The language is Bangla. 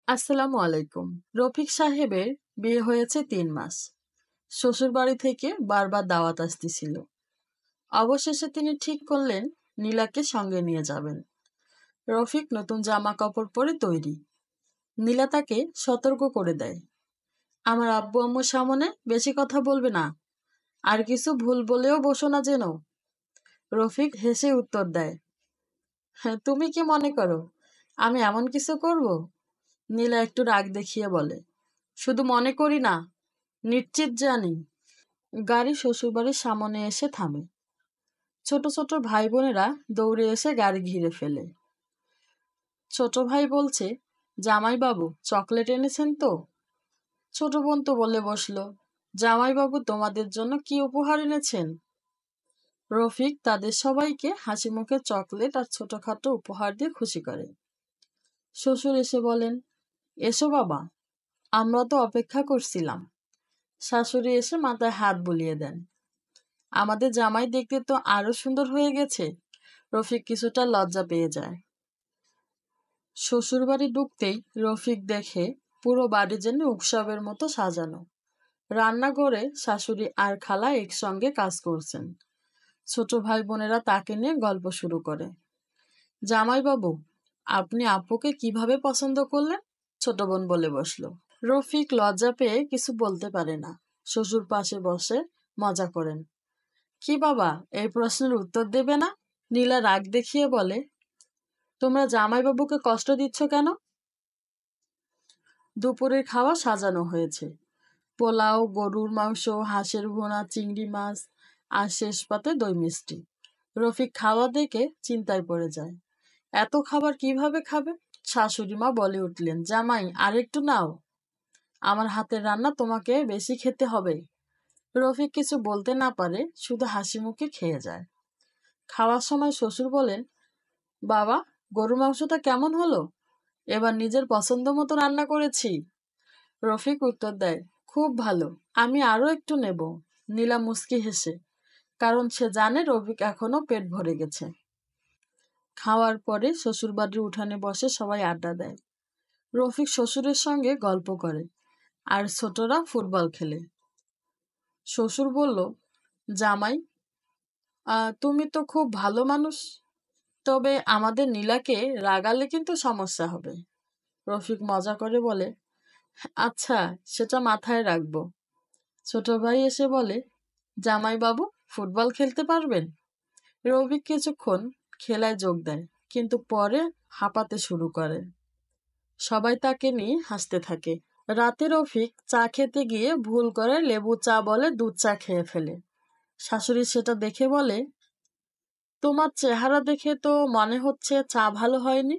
আসসালামু আলাইকুম। রফিক সাহেবের বিয়ে হয়েছে ৩ মাস। শ্বশুরবাড়ি থেকে বারবার দাওয়াত আসতেছিল। অবশেষে তিনি ঠিক করলেন নীলাকে সঙ্গে নিয়ে যাবেন। রফিক নতুন জামা কাপড় পরে তৈরি। নীলা তাকে সতর্ক করে দেয়, আমার আব্বু আম্মুর সামনে বেশি কথা বলবে না, আর কিছু ভুল বলেও বসো না যেন। রফিক হেসে উত্তর দেয়, হ্যাঁ, তুমি কি মনে করো আমি এমন কিছু করব? নীলা একটু রাগ দেখিয়ে বলে, শুধু মনে করি না, নিশ্চিত জানি। গাড়ি শ্বশুরবাড়ির সামনে এসে থামে। ছোট ছোট ভাই বোনেরা দৌড়ে এসে গাড়ি ঘিরে ফেলে। ছোট ভাই বলছে, জামাইবাবু চকলেট এনেছেন তো? ছোট বোন তো বলে বসলো, জামাইবাবু তোমাদের জন্য কি উপহার এনেছেন? রফিক তাদের সবাইকে হাসি মুখে চকলেট আর ছোটখাটো উপহার দিয়ে খুশি করে। শ্বশুর এসে বলেন, এসো বাবা, আমরা তো অপেক্ষা করছিলাম। শাশুড়ি এসে মাথায় হাত বুলিয়ে দেন, আমাদের জামাই দেখতে তো আরো সুন্দর হয়ে গেছে। রফিক কিছুটা লজ্জা পেয়ে যায়। শ্বশুরবাড়ি ঢুকতেই রফিক দেখে পুরো বাড়ি যেন উৎসবের মতো সাজানো। রান্নাঘরে শাশুড়ি আর খালা একসঙ্গে কাজ করছেন। ছোট ভাই বোনেরা তাকে নিয়ে গল্প শুরু করে। জামাইবাবু, আপনি আপুকে কিভাবে পছন্দ করলেন? ছোট বোন বলে বসলো। রফিক লজ্জা পেয়ে কিছু বলতে পারে না। শ্বশুর পাশে বসে মজা করেন। কি বাবা, এই প্রশ্নের উত্তর দেবে না? নীলা রাগ দেখিয়ে বলে, তোমরা জামাইবাবুকে কষ্ট দিচ্ছ কেন? দুপুরের খাওয়া সাজানো হয়েছে। পোলাও, গরুর মাংস, হাঁসের ভুনা, চিংড়ি মাছ আর শেষ পাতে দই মিষ্টি। রফিক খাওয়া দেখে চিন্তায় পড়ে যায়, এত খাবার কিভাবে খাবে? শাশুড়ি মা বলে উঠলেন, জামাই আরেকটু নাও, আমার হাতের রান্না তোমাকে বেশি খেতে হবে। রফিক কিছু বলতে না পারে, শুধু হাসি মুখে খেয়ে যায়। খাওয়ার সময় শ্বশুর বলেন, বাবা, গরু মাংসটা কেমন হলো? এবার নিজের পছন্দ মতো রান্না করেছি। রফিক উত্তর দেয়, খুব ভালো, আমি আরো একটু নেব। নীলা মুচকি হেসে, কারণ সে জানে রফিক এখনো পেট ভরে গেছে। খাওয়ার পরে শ্বশুরবাড়ির উঠানে বসে সবাই আড্ডা দেয়। রফিক শ্বশুরের সঙ্গে গল্প করে, আর ছোটরা ফুটবল খেলে। শ্বশুর বলল, জামাই, তুমি তো খুব ভালো মানুষ, তবে আমাদের নীলাকে রাগালে কিন্তু সমস্যা হবে। রফিক মজা করে বলে, আচ্ছা, সেটা মাথায় রাখবো। ছোট ভাই এসে বলে, জামাই বাবু ফুটবল খেলতে পারবেন? রফিক কিছুক্ষণ খেলায় যোগ দেয়, কিন্তু পরে হাঁপাতে শুরু করে। সবাই তাকে নিয়ে হাসতে থাকে। রাতে রফিক চা খেতে গিয়ে ভুল করে লেবু চা বলে দুধ চা খেয়ে ফেলে। শাশুড়ি সেটা দেখে বলে, তোমার চেহারা দেখে তো মনে হচ্ছে চা ভালো হয়নি।